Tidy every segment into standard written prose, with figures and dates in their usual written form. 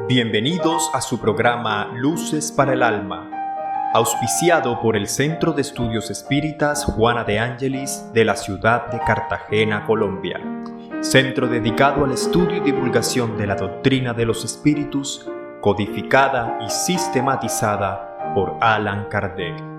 Bienvenidos a su programa Luces para el Alma, auspiciado por el Centro de Estudios Espíritas Juana de Ángelis de la ciudad de Cartagena, Colombia. Centro dedicado al estudio y divulgación de la doctrina de los espíritus, codificada y sistematizada por Allan Kardec.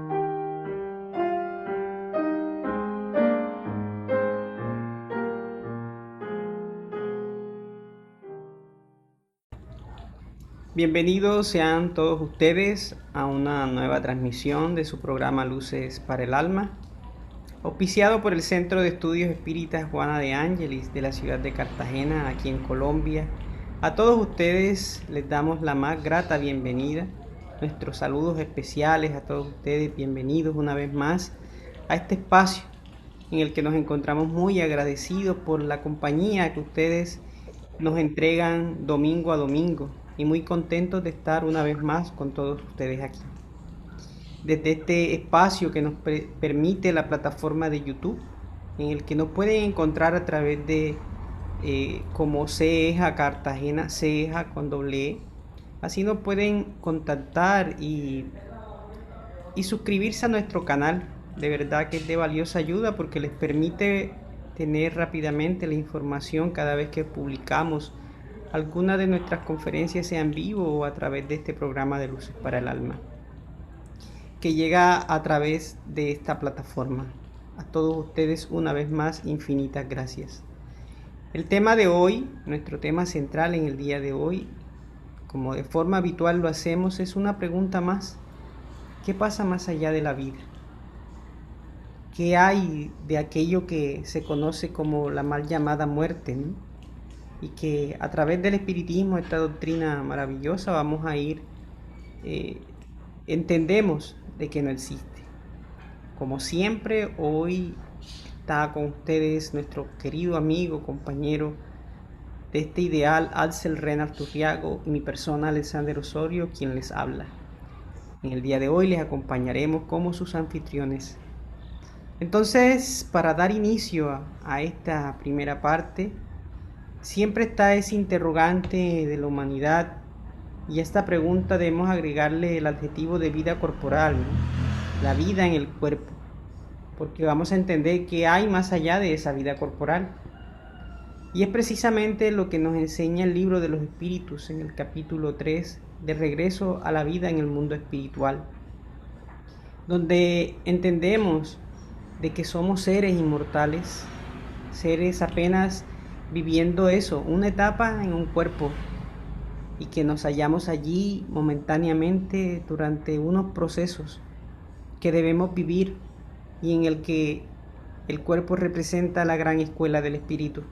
Bienvenidos sean todos ustedes a una nueva transmisión de su programa Luces para el Alma, auspiciado por el Centro de Estudios Espíritas Juana de Ángelis de la ciudad de Cartagena, aquí en Colombia. A todos ustedes les damos la más grata bienvenida, nuestros saludos especiales a todos ustedes, bienvenidos una vez más a este espacio en el que nos encontramos muy agradecidos por la compañía que ustedes nos entregan domingo a domingo. Y muy contentos de estar una vez más con todos ustedes aquí. Desde este espacio que nos permite la plataforma de YouTube, en el que nos pueden encontrar a través de como CEJA Cartagena, CEJA con doble E. Así nos pueden contactar y suscribirse a nuestro canal. De verdad que es de valiosa ayuda porque les permite tener rápidamente la información cada vez que publicamos algunas de nuestras conferencias, sea en vivo o a través de este programa de Luces para el Alma, que llega a través de esta plataforma. A todos ustedes una vez más, infinitas gracias. El tema de hoy, nuestro tema central en el día de hoy, como de forma habitual lo hacemos, es una pregunta más. ¿Qué pasa más allá de la vida? ¿Qué hay de aquello que se conoce como la mal llamada muerte, ¿no? Y que a través del espiritismo, esta doctrina maravillosa, vamos a ir, entendemos de que no existe. Como siempre, hoy está con ustedes nuestro querido amigo, compañero de este ideal, Axel Renard Turriago, y mi persona, Alexander Osorio, quien les habla. En el día de hoy les acompañaremos como sus anfitriones. Entonces, para dar inicio a esta primera parte, siempre está ese interrogante de la humanidad, y a esta pregunta debemos agregarle el adjetivo de vida corporal, ¿no? La vida en el cuerpo, porque vamos a entender que hay más allá de esa vida corporal. Y es precisamente lo que nos enseña el libro de los espíritus en el capítulo 3 de Regreso a la vida en el mundo espiritual, donde entendemos de que somos seres inmortales, seres apenas viviendo eso, una etapa en un cuerpo, y que nos hallamos allí momentáneamente durante unos procesos que debemos vivir y en el que el cuerpo representa la gran escuela del espíritu,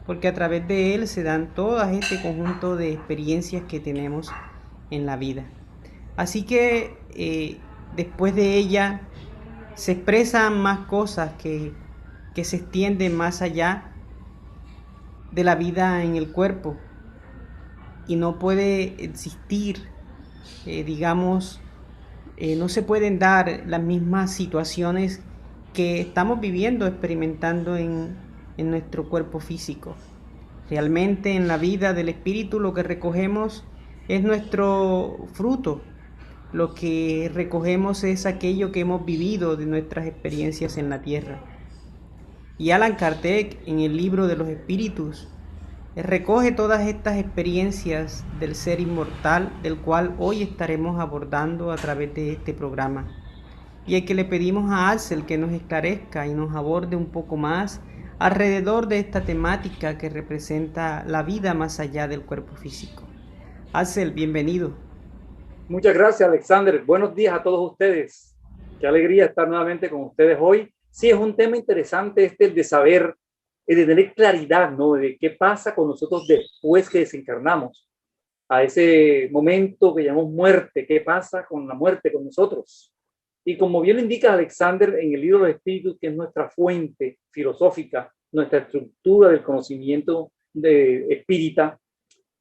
porque a través de él se dan todo este conjunto de experiencias que tenemos en la vida. Así que después de ella se expresan más cosas que se extienden más allá de la vida en el cuerpo, y no puede existir, no se pueden dar las mismas situaciones que estamos viviendo, experimentando en nuestro cuerpo físico. Realmente en la vida del espíritu lo que recogemos es nuestro fruto, lo que recogemos es aquello que hemos vivido de nuestras experiencias en la tierra. Y Allan Kardec, en el libro de los espíritus, recoge todas estas experiencias del ser inmortal, del cual hoy estaremos abordando a través de este programa, y el que le pedimos a Axel que nos esclarezca y nos aborde un poco más alrededor de esta temática que representa la vida más allá del cuerpo físico. Axel, bienvenido. Muchas gracias, Alexander. Buenos días a todos ustedes. Qué alegría estar nuevamente con ustedes hoy. Sí, es un tema interesante el de saber, de tener claridad, ¿no? De qué pasa con nosotros después que desencarnamos. A ese momento que llamamos muerte, qué pasa con la muerte con nosotros. Y como bien lo indica Alexander en el libro de los espíritus, que es nuestra fuente filosófica, nuestra estructura del conocimiento espírita,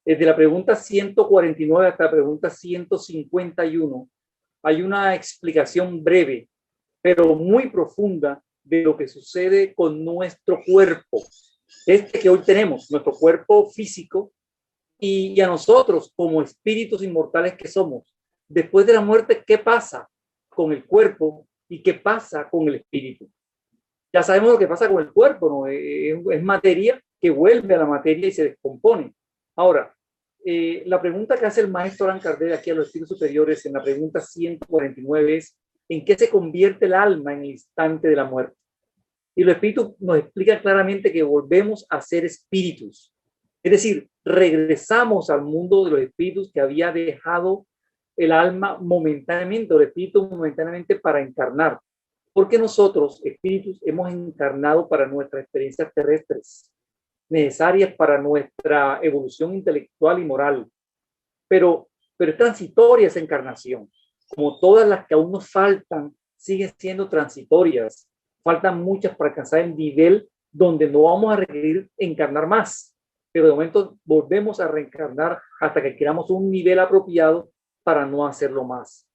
desde la pregunta 149 hasta la pregunta 151, hay una explicación breve, pero muy profunda de lo que sucede con nuestro cuerpo. Este que hoy tenemos, nuestro cuerpo físico, Y a nosotros, como espíritus inmortales que somos, después de la muerte, ¿qué pasa con el cuerpo y qué pasa con el espíritu? Ya sabemos lo que pasa con el cuerpo, ¿no? Es materia que vuelve a la materia y se descompone. Ahora, la pregunta que hace el maestro Allan Kardec aquí a los espíritus superiores en la pregunta 149 es: ¿en qué se convierte el alma en el instante de la muerte? Y los espíritus nos explican claramente que volvemos a ser espíritus. Es decir, regresamos al mundo de los espíritus que había dejado el alma momentáneamente, o el espíritu momentáneamente, para encarnar. Porque nosotros, espíritus, hemos encarnado para nuestras experiencias terrestres, necesarias para nuestra evolución intelectual y moral. Pero es transitoria esa encarnación. Como todas las que aún nos faltan, siguen siendo transitorias. Faltan muchas para alcanzar el nivel donde no vamos a requerir encarnar más. Pero de momento volvemos a reencarnar hasta que adquiramos un nivel apropiado para no hacerlo más.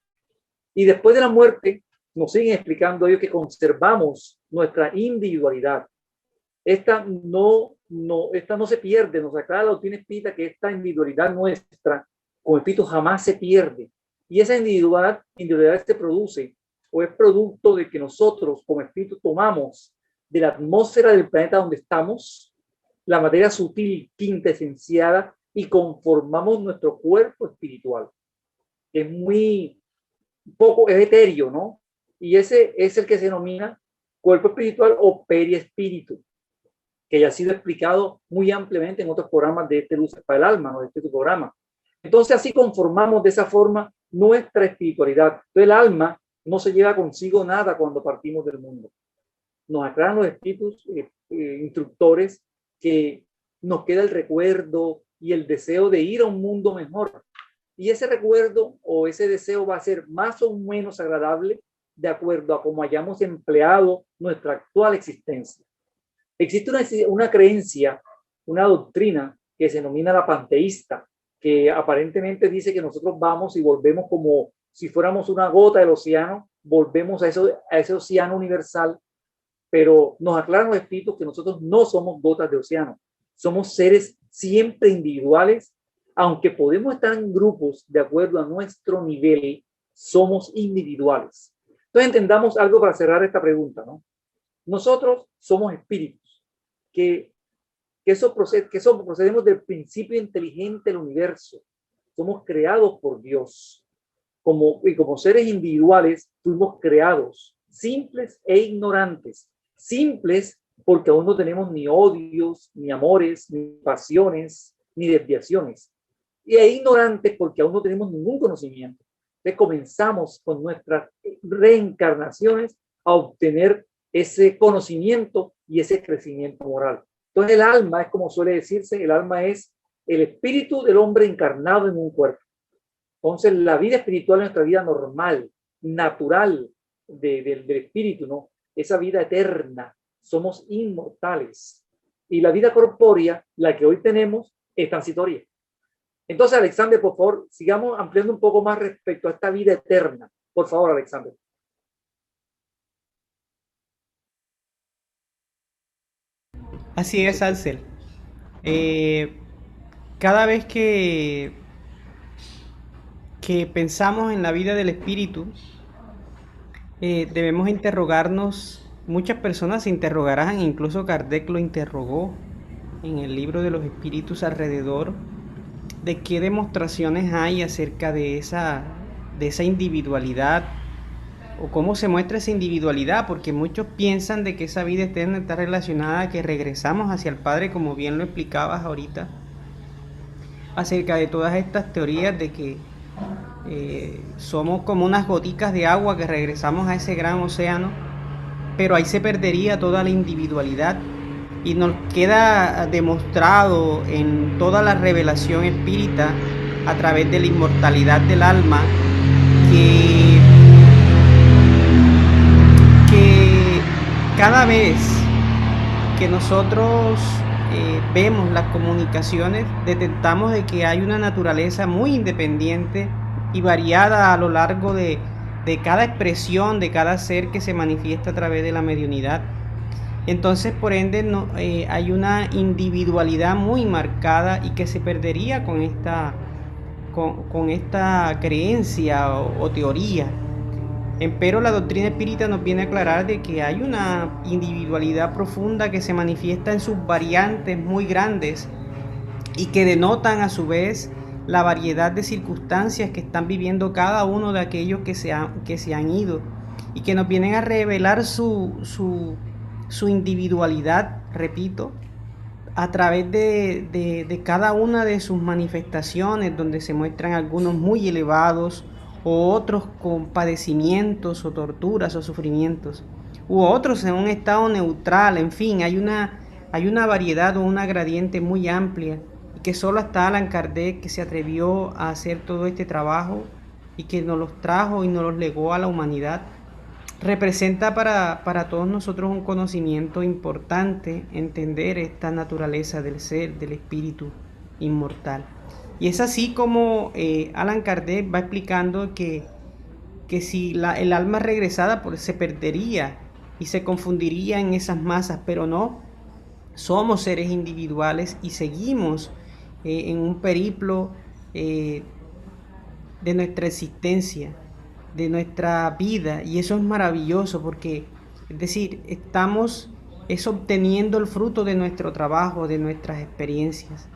Y después de la muerte, nos siguen explicando ellos que conservamos nuestra individualidad. Esta no se pierde, nos aclara la doctrina espírita que esta individualidad nuestra, como espíritu, jamás se pierde. Y esa individualidad se produce o es producto de que nosotros, como espíritu, tomamos de la atmósfera del planeta donde estamos la materia sutil, quintesenciada, y conformamos nuestro cuerpo espiritual. Es muy poco, es etéreo, ¿no? Y ese es el que se denomina cuerpo espiritual o periespíritu, que ya ha sido explicado muy ampliamente en otros programas de este Luces para el Alma, ¿no? De este programa. Entonces así conformamos de esa forma nuestra espiritualidad. Entonces el alma no se lleva consigo nada cuando partimos del mundo. Nos aclaran los espíritus instructores que nos queda el recuerdo y el deseo de ir a un mundo mejor. Y ese recuerdo o ese deseo va a ser más o menos agradable de acuerdo a cómo hayamos empleado nuestra actual existencia. Existe una creencia, una doctrina que se denomina la panteísta, que aparentemente dice que nosotros vamos y volvemos como si fuéramos una gota del océano, volvemos a ese océano universal, pero nos aclaran los espíritus que nosotros no somos gotas de océano, somos seres siempre individuales, aunque podemos estar en grupos de acuerdo a nuestro nivel, somos individuales. Entonces entendamos algo para cerrar esta pregunta, ¿no? Nosotros somos espíritus, que procedemos del principio inteligente del universo, somos creados por Dios, y como seres individuales fuimos creados, simples e ignorantes. Simples porque aún no tenemos ni odios, ni amores, ni pasiones, ni desviaciones. Y ignorantes porque aún no tenemos ningún conocimiento. Entonces comenzamos con nuestras reencarnaciones a obtener ese conocimiento y ese crecimiento moral. Entonces el alma es, como suele decirse, el alma es el espíritu del hombre encarnado en un cuerpo. Entonces la vida espiritual es nuestra vida normal, natural del espíritu, ¿no? Esa vida eterna, somos inmortales. Y la vida corpórea, la que hoy tenemos, es transitoria. Entonces, Alexander, por favor, sigamos ampliando un poco más respecto a esta vida eterna. Por favor, Alexander. Así es, Ansel. Cada vez que pensamos en la vida del espíritu, debemos interrogarnos. Muchas personas se interrogarán, incluso Kardec lo interrogó en el libro de los espíritus alrededor de qué demostraciones hay acerca de esa individualidad, o cómo se muestra esa individualidad, porque muchos piensan de que esa vida eterna está relacionada a que regresamos hacia el Padre, como bien lo explicabas ahorita, acerca de todas estas teorías de que somos como unas goticas de agua que regresamos a ese gran océano, pero ahí se perdería toda la individualidad. Y nos queda demostrado en toda la revelación espírita a través de la inmortalidad del alma que cada vez que nosotros vemos las comunicaciones, detectamos de que hay una naturaleza muy independiente y variada a lo largo de cada expresión, de cada ser que se manifiesta a través de la mediunidad. Entonces, por ende, hay una individualidad muy marcada y que se perdería con esta creencia o teoría. Empero la doctrina espírita nos viene a aclarar de que hay una individualidad profunda que se manifiesta en sus variantes muy grandes y que denotan a su vez la variedad de circunstancias que están viviendo cada uno de aquellos que se han ido y que nos vienen a revelar su individualidad, repito, a través de cada una de sus manifestaciones, donde se muestran algunos muy elevados o otros con padecimientos o torturas o sufrimientos, u otros en un estado neutral. En fin, hay una variedad o una gradiente muy amplia y que solo hasta Allan Kardec, que se atrevió a hacer todo este trabajo y que nos los trajo y nos los legó a la humanidad, representa para todos nosotros un conocimiento importante, entender esta naturaleza del ser, del espíritu inmortal. Y es así como Allan Kardec va explicando que si el alma regresada pues, se perdería y se confundiría en esas masas, pero no, somos seres individuales y seguimos en un periplo de nuestra existencia, de nuestra vida, y eso es maravilloso porque, es decir, estamos obteniendo el fruto de nuestro trabajo, de nuestras experiencias.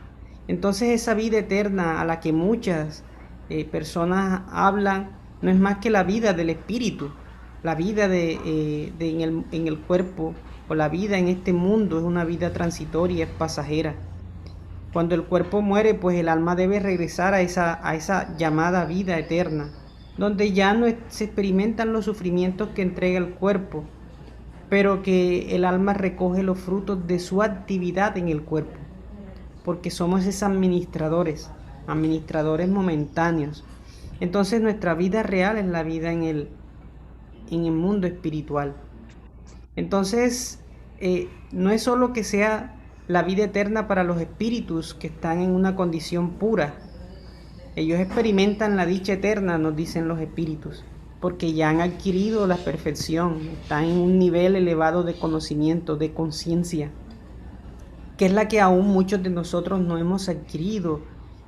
Entonces esa vida eterna a la que muchas personas hablan no es más que la vida del espíritu, la vida en el cuerpo o la vida en este mundo es una vida transitoria, es pasajera. Cuando el cuerpo muere, pues el alma debe regresar a esa llamada vida eterna, donde ya no se experimentan los sufrimientos que entrega el cuerpo, pero que el alma recoge los frutos de su actividad en el cuerpo, porque somos esos administradores momentáneos. Entonces nuestra vida real es la vida en el mundo espiritual. Entonces, no es solo que sea la vida eterna para los espíritus que están en una condición pura. Ellos experimentan la dicha eterna, nos dicen los espíritus, porque ya han adquirido la perfección, están en un nivel elevado de conocimiento, de conciencia, que es la que aún muchos de nosotros no hemos adquirido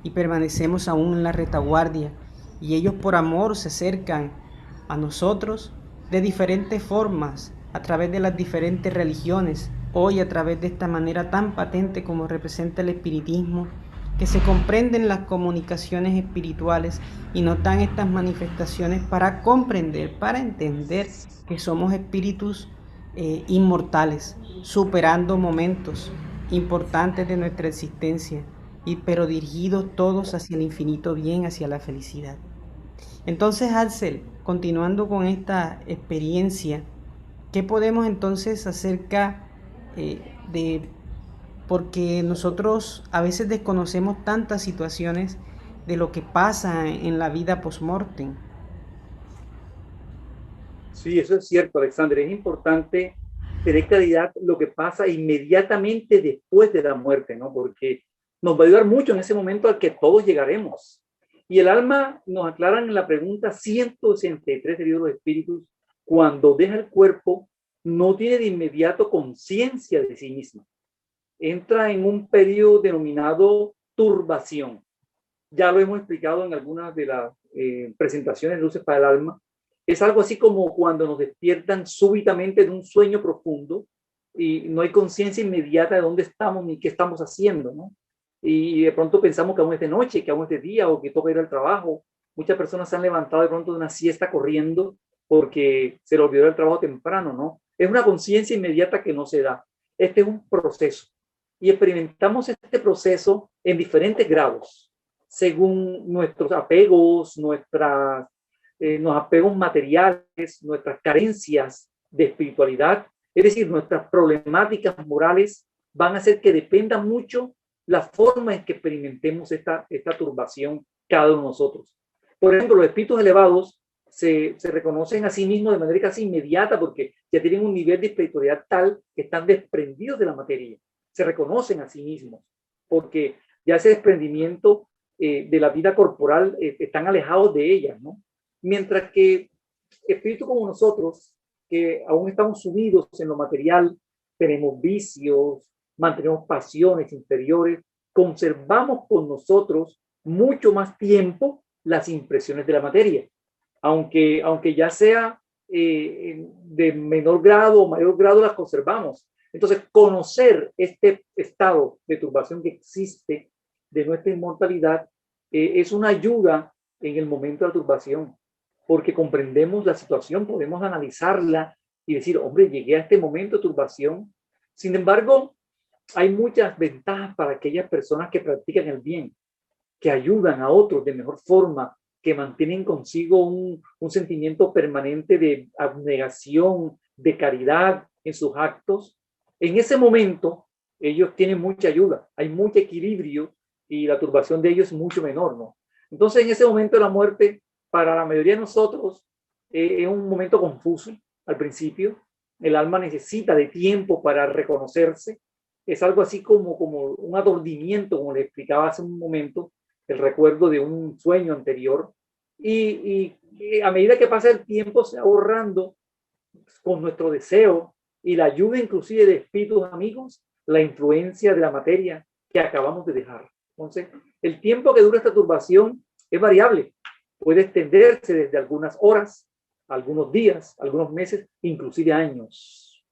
y permanecemos aún en la retaguardia. Y ellos por amor se acercan a nosotros de diferentes formas, a través de las diferentes religiones, hoy a través de esta manera tan patente como representa el espiritismo, que se comprenden las comunicaciones espirituales y nos dan estas manifestaciones para comprender, para entender que somos espíritus inmortales, superando momentos importantes de nuestra existencia, pero dirigidos todos hacia el infinito bien, hacia la felicidad. Entonces, Axel, continuando con esta experiencia, ¿qué podemos entonces acerca de porque nosotros a veces desconocemos tantas situaciones de lo que pasa en la vida post-mortem? Sí, eso es cierto, Alexander. Es importante tener claridad lo que pasa inmediatamente después de la muerte, ¿no? Porque nos va a ayudar mucho en ese momento al que todos llegaremos. Y el alma, nos aclaran en la pregunta 163 del libro de Espíritus, cuando deja el cuerpo, no tiene de inmediato conciencia de sí misma. Entra en un periodo denominado turbación. Ya lo hemos explicado en algunas de las presentaciones de Luces para el Alma. Es algo así como cuando nos despiertan súbitamente de un sueño profundo y no hay conciencia inmediata de dónde estamos ni qué estamos haciendo, ¿no? Y de pronto pensamos que aún es de noche, que aún es de día o que toca ir al trabajo. Muchas personas se han levantado de pronto de una siesta corriendo porque se le olvidó el trabajo temprano, ¿no? Es una conciencia inmediata que no se da. Este es un proceso y experimentamos este proceso en diferentes grados, según nuestros apegos, nuestros apegos materiales, nuestras carencias de espiritualidad, es decir, nuestras problemáticas morales van a hacer que dependa mucho la forma en que experimentemos esta turbación cada uno de nosotros. Por ejemplo, los espíritus elevados se reconocen a sí mismos de manera casi inmediata porque ya tienen un nivel de espiritualidad tal que están desprendidos de la materia. Se reconocen a sí mismos porque ya ese desprendimiento de la vida corporal están alejados de ella, ¿no? Mientras que espíritus como nosotros, que aún estamos sumidos en lo material, tenemos vicios, mantenemos pasiones inferiores, conservamos con nosotros mucho más tiempo las impresiones de la materia, aunque ya sea de menor grado o mayor grado, las conservamos. Entonces, conocer este estado de turbación que existe de nuestra inmortalidad es una ayuda en el momento de la turbación, porque comprendemos la situación, podemos analizarla y decir, hombre, llegué a este momento de turbación. Sin embargo, hay muchas ventajas para aquellas personas que practican el bien, que ayudan a otros de mejor forma, que mantienen consigo un sentimiento permanente de abnegación, de caridad en sus actos. En ese momento, ellos tienen mucha ayuda, hay mucho equilibrio y la turbación de ellos es mucho menor, ¿no? Entonces, en ese momento de la muerte, para la mayoría de nosotros, es un momento confuso al principio. El alma necesita de tiempo para reconocerse. Es algo así como un aturdimiento, como le explicaba hace un momento, el recuerdo de un sueño anterior. Y a medida que pasa el tiempo, se va borrando con nuestro deseo y la ayuda inclusive de espíritus amigos, la influencia de la materia que acabamos de dejar. Entonces, el tiempo que dura esta turbación es variable. Puede extenderse desde algunas horas, algunos días, algunos meses, inclusive años.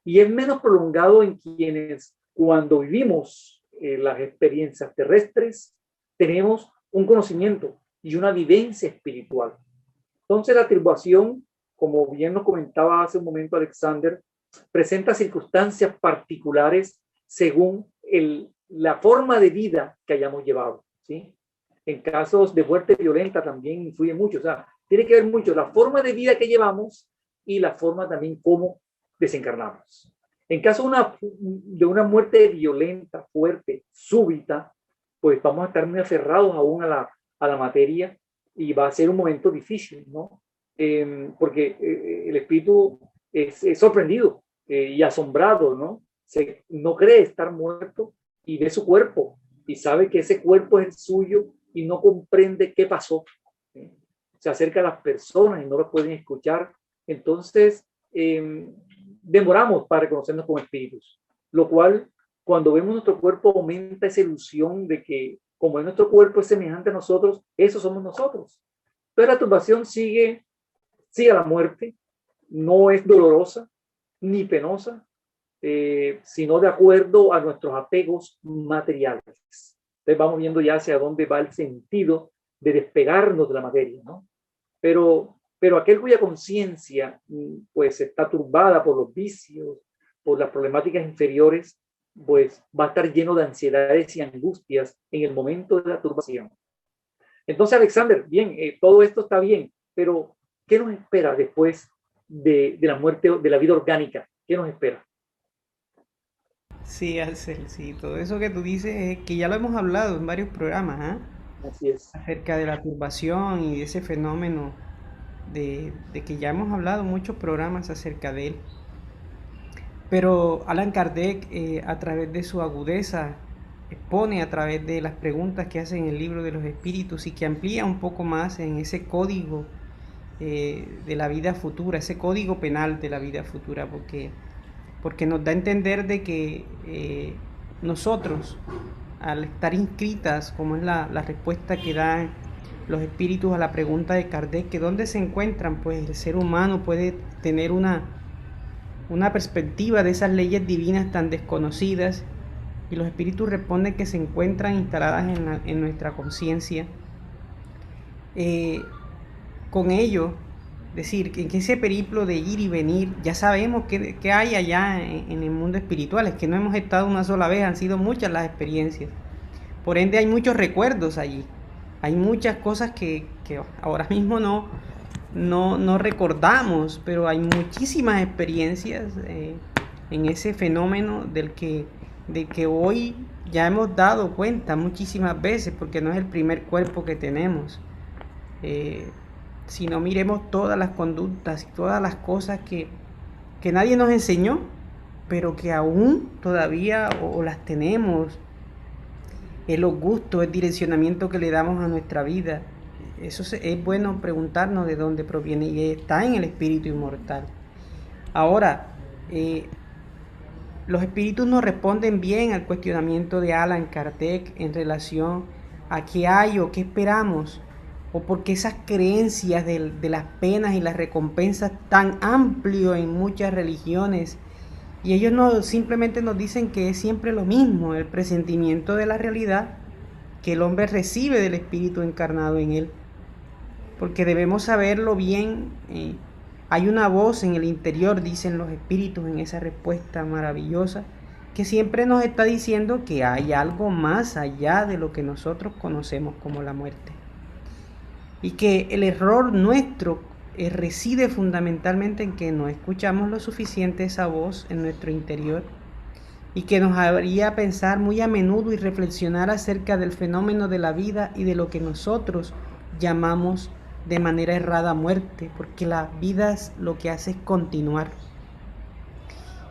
Y es menos prolongado en quienes, cuando vivimos las experiencias terrestres, tenemos un conocimiento y una vivencia espiritual. Entonces, la turbación, como bien nos comentaba hace un momento Alexander, presenta circunstancias particulares según la forma de vida que hayamos llevado, ¿sí? En casos de muerte violenta también influye mucho, o sea, tiene que ver mucho la forma de vida que llevamos y la forma también cómo desencarnamos. En caso de una muerte violenta, fuerte, súbita, pues vamos a estar muy aferrados aún a la materia y va a ser un momento difícil, ¿no? Porque el espíritu es sorprendido y asombrado, ¿no? No cree estar muerto y ve su cuerpo y sabe que ese cuerpo es el suyo y no comprende qué pasó. Se acerca a las personas y no las pueden escuchar. Entonces, demoramos para reconocernos como espíritus, lo cual, cuando vemos nuestro cuerpo, aumenta esa ilusión de que, como nuestro cuerpo es semejante a nosotros, eso somos nosotros. Pero la turbación sigue a la muerte, no es dolorosa ni penosa, sino de acuerdo a nuestros apegos materiales. Entonces vamos viendo ya hacia dónde va el sentido de despegarnos de la materia, ¿no? Pero aquel cuya conciencia pues está turbada por los vicios, por las problemáticas inferiores, pues va a estar lleno de ansiedades y angustias en el momento de la turbación. Entonces, Alexander, bien, todo esto está bien, pero ¿qué nos espera después de la muerte, de la vida orgánica? ¿Qué nos espera? Sí, Axel, sí, todo eso que tú dices es que ya lo hemos hablado en varios programas, ¿eh? Así es. Acerca de la turbación y de ese fenómeno de que ya hemos hablado muchos programas acerca de él. Pero Allan Kardec, a través de su agudeza, expone a través de las preguntas que hace en el libro de los espíritus y que amplía un poco más en ese código de la vida futura, ese código penal de la vida futura, porque nos da a entender de que nosotros, al estar inscritas, como es la respuesta que dan los espíritus a la pregunta de Kardec, que dónde se encuentran, pues el ser humano puede tener una perspectiva de esas leyes divinas tan desconocidas, y los espíritus responden que se encuentran instaladas en nuestra conciencia. Con ello, decir, que en ese periplo de ir y venir, ya sabemos que hay allá en el mundo espiritual, es que no hemos estado una sola vez, han sido muchas las experiencias. Por ende hay muchos recuerdos allí, hay muchas cosas que ahora mismo no recordamos, pero hay muchísimas experiencias en ese fenómeno del que hoy ya hemos dado cuenta muchísimas veces, porque no es el primer cuerpo que tenemos. Si no, miremos todas las conductas y todas las cosas que nadie nos enseñó, pero que aún todavía o las tenemos, los gustos, el direccionamiento que le damos a nuestra vida. Eso es bueno preguntarnos de dónde proviene, y está en el espíritu inmortal. Ahora, Los espíritus nos responden bien al cuestionamiento de Allan Kardec en relación a qué hay o qué esperamos, o por qué esas creencias de las penas y las recompensas tan amplio en muchas religiones. Y ellos no, simplemente nos dicen que es siempre lo mismo, el presentimiento de la realidad que el hombre recibe del espíritu encarnado en él. Porque debemos saberlo bien. Hay una voz en el interior, dicen los espíritus en esa respuesta maravillosa, que siempre nos está diciendo que hay algo más allá de lo que nosotros conocemos como la muerte. Y que el error nuestro reside fundamentalmente en que no escuchamos lo suficiente esa voz en nuestro interior, y que nos haría pensar muy a menudo y reflexionar acerca del fenómeno de la vida y de lo que nosotros llamamos de manera errada muerte, porque la vida lo que hace es continuar.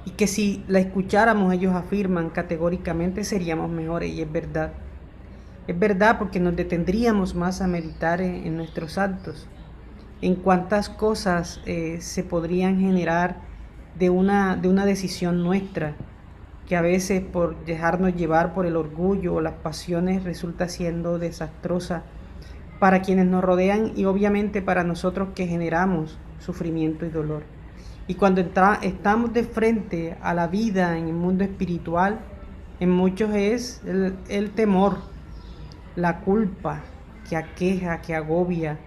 Y que si la escucháramos, ellos afirman categóricamente, seríamos mejores, y es verdad. Es verdad, porque nos detendríamos más a meditar en nuestros actos, en cuántas cosas se podrían generar de una decisión nuestra, que a veces por dejarnos llevar por el orgullo o las pasiones resulta siendo desastrosa para quienes nos rodean y obviamente para nosotros que generamos sufrimiento y dolor. Y cuando estamos de frente a la vida en el mundo espiritual, en muchos es el temor, la culpa que aqueja, que agobia,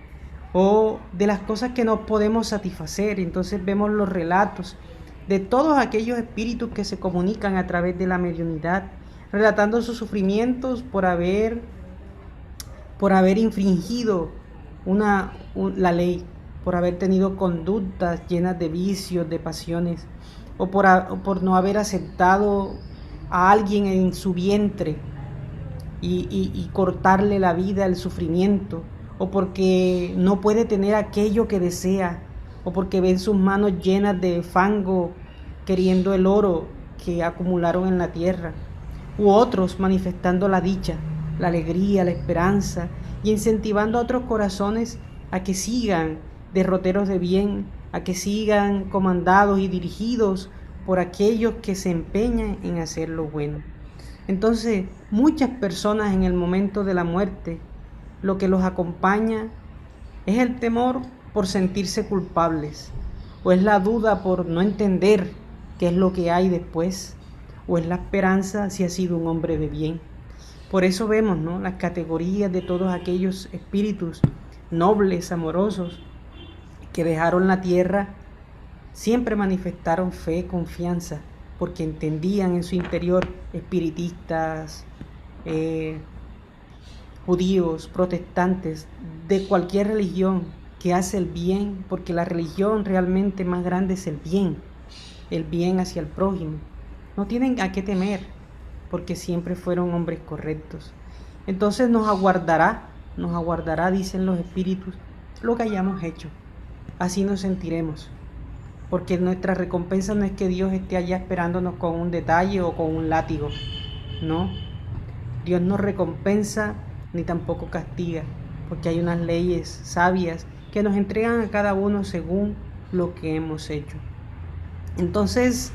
o de las cosas que no podemos satisfacer. Entonces vemos los relatos de todos aquellos espíritus que se comunican a través de la mediunidad, relatando sus sufrimientos por haber infringido la ley, por haber tenido conductas llenas de vicios, de pasiones, o por no haber aceptado a alguien en su vientre y cortarle la vida, el sufrimiento, o porque no puede tener aquello que desea, o porque ven sus manos llenas de fango queriendo el oro que acumularon en la tierra, u otros manifestando la dicha, la alegría, la esperanza, y incentivando a otros corazones a que sigan derroteros de bien, a que sigan comandados y dirigidos por aquellos que se empeñan en hacer lo bueno. Entonces, muchas personas en el momento de la muerte, lo que los acompaña es el temor por sentirse culpables, o es la duda por no entender qué es lo que hay después, o es la esperanza si ha sido un hombre de bien. Por eso vemos, ¿no?, las categorías de todos aquellos espíritus nobles, amorosos, que dejaron la tierra, siempre manifestaron fe, confianza, porque entendían en su interior, espiritistas, judíos, protestantes, de cualquier religión, que hace el bien, porque la religión realmente más grande es el bien hacia el prójimo. No tienen a qué temer, porque siempre fueron hombres correctos. Entonces nos aguardará, dicen los espíritus, lo que hayamos hecho. Así nos sentiremos, porque nuestra recompensa no es que Dios esté allá esperándonos con un detalle o con un látigo. No, Dios no recompensa ni tampoco castiga, porque hay unas leyes sabias que nos entregan a cada uno según lo que hemos hecho. Entonces,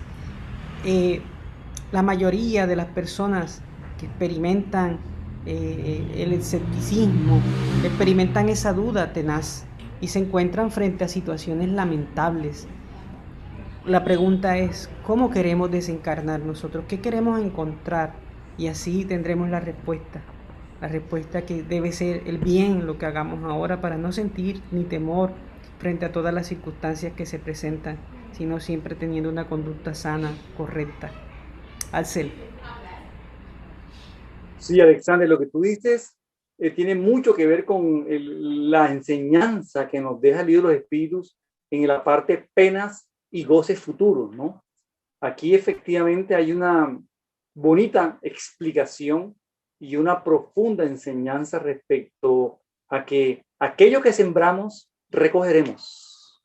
la mayoría de las personas que experimentan el escepticismo, experimentan esa duda tenaz y se encuentran frente a situaciones lamentables. La pregunta es, ¿cómo queremos desencarnar nosotros? ¿Qué queremos encontrar? Y así tendremos la respuesta que debe ser el bien, lo que hagamos ahora, para no sentir ni temor frente a todas las circunstancias que se presentan, sino siempre teniendo una conducta sana, correcta. Alcel. Sí, Alexander, lo que tú dices tiene mucho que ver con la enseñanza que nos deja el libro de los espíritus en la parte penas y goces futuros, ¿no? Aquí efectivamente hay una bonita explicación y una profunda enseñanza respecto a que aquello que sembramos, recogeremos.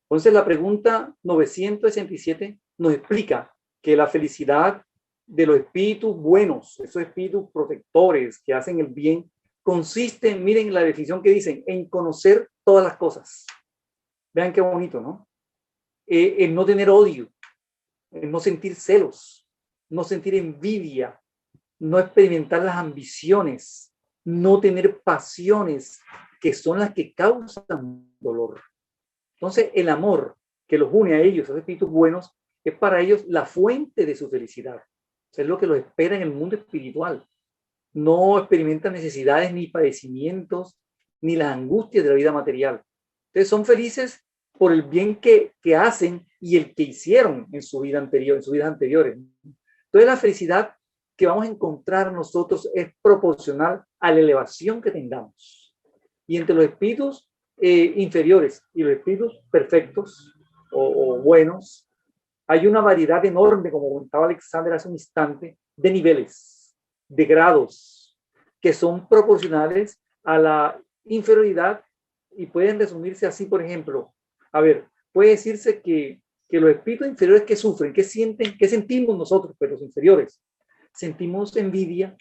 Entonces la pregunta 967 nos explica que la felicidad de los espíritus buenos, esos espíritus protectores que hacen el bien, consiste, miren la definición que dicen, en conocer todas las cosas. Vean qué bonito, ¿no? En no tener odio, en no sentir celos, no sentir envidia, no experimentar las ambiciones, no tener pasiones que son las que causan dolor. Entonces, el amor que los une a ellos, a esos espíritus buenos, es para ellos la fuente de su felicidad. Es lo que los espera en el mundo espiritual. No experimentan necesidades ni padecimientos, ni las angustias de la vida material. Entonces, son felices por el bien que hacen y el que hicieron en su vida anterior, en sus vidas anteriores. Entonces, la felicidad que vamos a encontrar nosotros es proporcional a la elevación que tengamos. Y entre los espíritus inferiores y los espíritus perfectos o buenos, hay una variedad enorme, como comentaba Alexander hace un instante, de niveles, de grados, que son proporcionales a la inferioridad y pueden resumirse así, por ejemplo. A ver, puede decirse que los espíritus inferiores que sufren, que sienten, que sentimos nosotros, pero los inferiores, sentimos envidia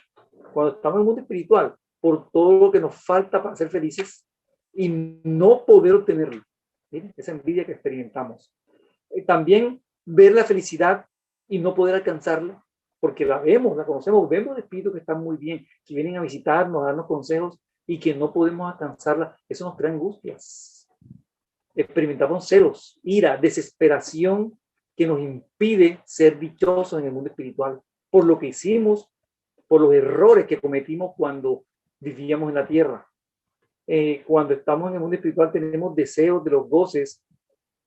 cuando estamos en el mundo espiritual por todo lo que nos falta para ser felices y no poder obtenerlo. ¿Miren? Esa envidia que experimentamos. También ver la felicidad y no poder alcanzarla, porque la vemos, la conocemos, vemos espíritus que están muy bien, que vienen a visitarnos, a darnos consejos y que no podemos alcanzarla. Eso nos crea angustias. Experimentamos celos, ira, desesperación que nos impide ser dichosos en el mundo espiritual por lo que hicimos, por los errores que cometimos cuando vivíamos en la tierra. Cuando estamos en el mundo espiritual tenemos deseos de los goces,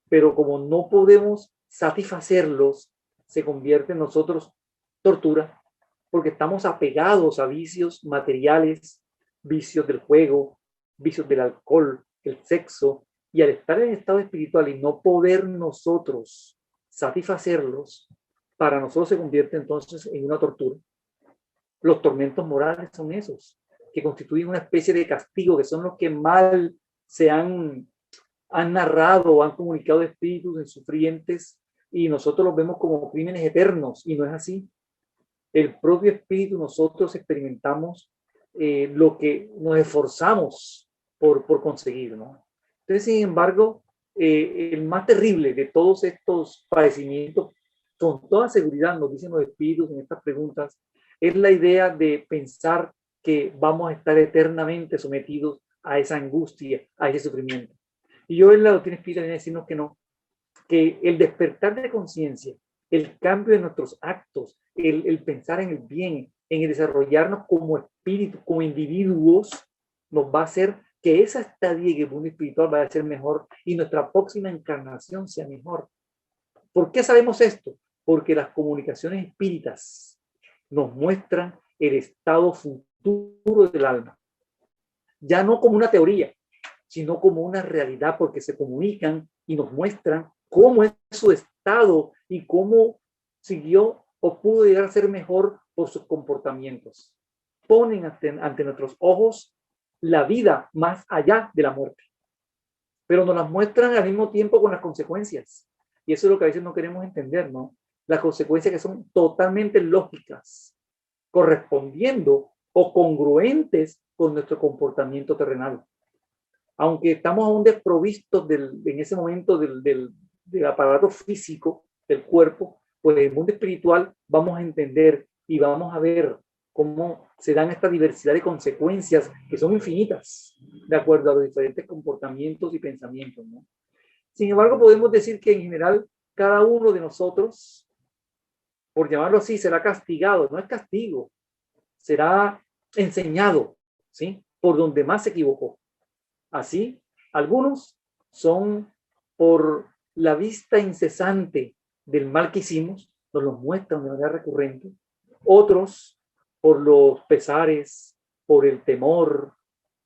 pero como no podemos satisfacerlos, se convierte en nosotros tortura, porque estamos apegados a vicios materiales, vicios del juego, vicios del alcohol, el sexo, y al estar en estado espiritual y no poder nosotros satisfacerlos, para nosotros se convierte entonces en una tortura. Los tormentos morales son esos, que constituyen una especie de castigo, que son los que mal se han narrado o han comunicado espíritus en sufrientes, y nosotros los vemos como crímenes eternos, y no es así. El propio espíritu, nosotros experimentamos lo que nos esforzamos por conseguir, ¿no? Entonces, sin embargo, el más terrible de todos estos padecimientos, con toda seguridad nos dicen los espíritus en estas preguntas, es la idea de pensar que vamos a estar eternamente sometidos a esa angustia, a ese sufrimiento. Y yo en la doctrina espírita viene a decirnos que no, que el despertar de conciencia, el cambio de nuestros actos, el pensar en el bien, en el desarrollarnos como espíritus, como individuos, nos va a hacer que esa estadía en el mundo espiritual vaya a ser mejor y nuestra próxima encarnación sea mejor. ¿Por qué sabemos esto? Porque las comunicaciones espíritas nos muestran el estado futuro del alma. Ya no como una teoría, sino como una realidad, porque se comunican y nos muestran cómo es su estado y cómo siguió o pudo llegar a ser mejor por sus comportamientos. Ponen ante nuestros ojos la vida más allá de la muerte, pero nos las muestran al mismo tiempo con las consecuencias. Y eso es lo que a veces no queremos entender, ¿no? Las consecuencias que son totalmente lógicas, correspondiendo o congruentes con nuestro comportamiento terrenal. Aunque estamos aún desprovistos en ese momento del aparato físico del cuerpo, pues en el mundo espiritual vamos a entender y vamos a ver cómo se dan esta diversidad de consecuencias que son infinitas de acuerdo a los diferentes comportamientos y pensamientos, ¿no? Sin embargo, podemos decir que en general cada uno de nosotros, por llamarlo así, será castigado. No es castigo, será enseñado, ¿sí? Por donde más se equivocó. Así, algunos son por la vista incesante del mal que hicimos, nos lo muestran de manera recurrente. Otros por los pesares, por el temor,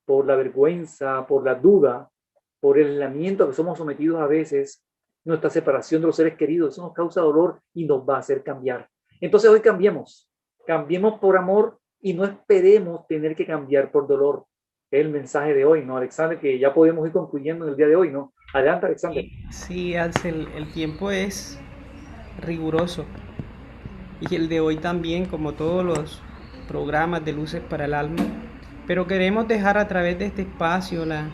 por la vergüenza, por la duda, por el aislamiento que somos sometidos a veces, nuestra separación de los seres queridos, eso nos causa dolor y nos va a hacer cambiar. Entonces hoy cambiemos por amor y no esperemos tener que cambiar por dolor. Es el mensaje de hoy, ¿no, Alexander? Que ya podemos ir concluyendo en el día de hoy, ¿no? Adelante, Alexander. Sí, Axel, el tiempo es riguroso y el de hoy también, como todos los programas de Luces para el Alma, pero queremos dejar a través de este espacio la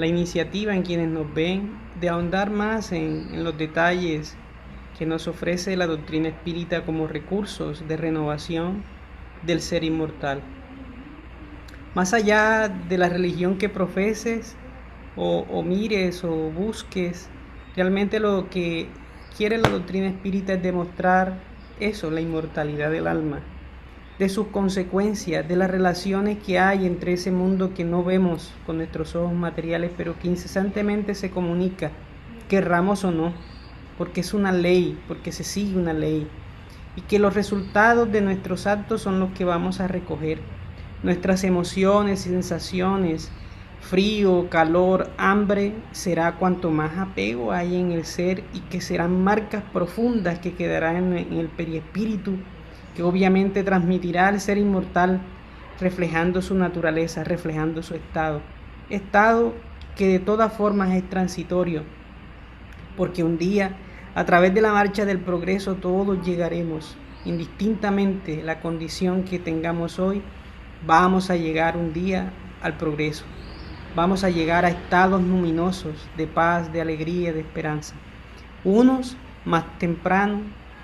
iniciativa en quienes nos ven de ahondar más en los detalles que nos ofrece la doctrina espírita como recursos de renovación del ser inmortal. Más allá de la religión que profeses o mires o busques, realmente lo que quiere la doctrina espírita es demostrar eso, la inmortalidad del alma, de sus consecuencias, de las relaciones que hay entre ese mundo que no vemos con nuestros ojos materiales, pero que incesantemente se comunica, querramos o no, porque es una ley, porque se sigue una ley, y que los resultados de nuestros actos son los que vamos a recoger. Nuestras emociones, sensaciones, frío, calor, hambre, será cuanto más apego hay en el ser, y que serán marcas profundas que quedarán en el perispíritu, que obviamente transmitirá al ser inmortal, reflejando su naturaleza, reflejando su estado que de todas formas es transitorio, porque un día, a través de la marcha del progreso, todos llegaremos, indistintamente la condición que tengamos hoy, vamos a llegar un día al progreso. Vamos a llegar a estados luminosos de paz, de alegría, de esperanza. Unos más temprano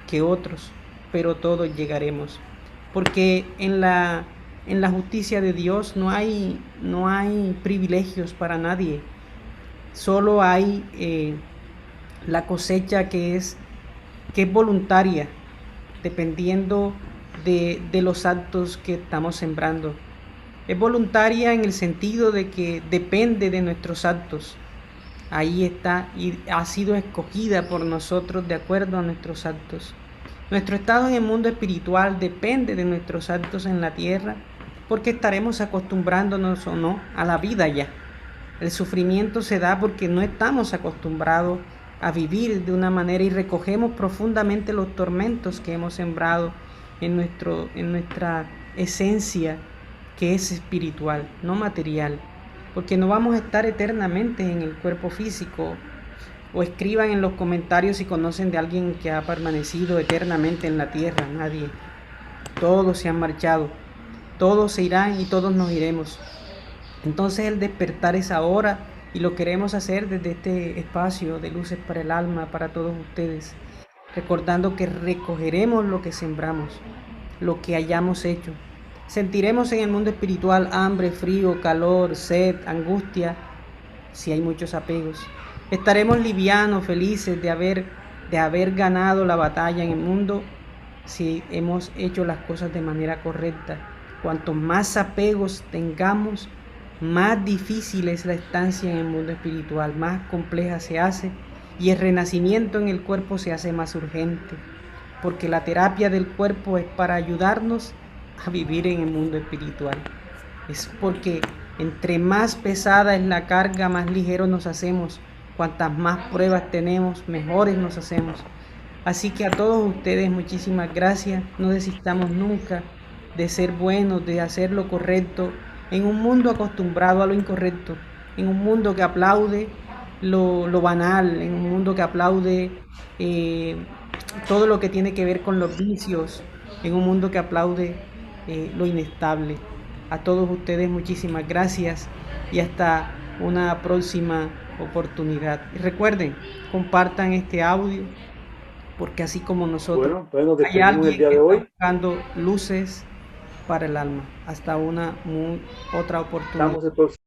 que otros, pero todos llegaremos. Porque en la justicia de Dios no hay privilegios para nadie. Solo hay la cosecha que es voluntaria, dependiendo de los actos que estamos sembrando. Es voluntaria en el sentido de que depende de nuestros actos. Ahí está, y ha sido escogida por nosotros de acuerdo a nuestros actos. Nuestro estado en el mundo espiritual depende de nuestros actos en la tierra, porque estaremos acostumbrándonos o no a la vida ya. El sufrimiento se da porque no estamos acostumbrados a vivir de una manera y recogemos profundamente los tormentos que hemos sembrado en nuestra esencia, que es espiritual, no material, porque no vamos a estar eternamente en el cuerpo físico. O escriban en los comentarios si conocen de alguien que ha permanecido eternamente en la tierra. Nadie. Todos se han marchado, todos se irán y todos nos iremos. Entonces el despertar es ahora, y lo queremos hacer desde este espacio de Luces para el Alma, para todos ustedes, recordando que recogeremos lo que sembramos, lo que hayamos hecho. Sentiremos en el mundo espiritual hambre, frío, calor, sed, angustia, si hay muchos apegos. Estaremos livianos, felices de haber ganado la batalla en el mundo, si hemos hecho las cosas de manera correcta. Cuanto más apegos tengamos, más difícil es la estancia en el mundo espiritual, más compleja se hace, y el renacimiento en el cuerpo se hace más urgente, porque la terapia del cuerpo es para ayudarnos a vivir en el mundo espiritual. Es porque entre más pesada es la carga, más ligeros nos hacemos. Cuantas más pruebas tenemos, mejores nos hacemos. Así que a todos ustedes muchísimas gracias. No desistamos nunca de ser buenos, de hacer lo correcto, en un mundo acostumbrado a lo incorrecto, en un mundo que aplaude lo banal, en un mundo que aplaude todo lo que tiene que ver con los vicios, en un mundo que aplaude lo inestable. A todos ustedes muchísimas gracias y hasta una próxima oportunidad. Y recuerden, compartan este audio, porque así como nosotros, nos hay alguien el día de que hoy. está buscando luces para el alma. Hasta una otra oportunidad. Estamos el próximo.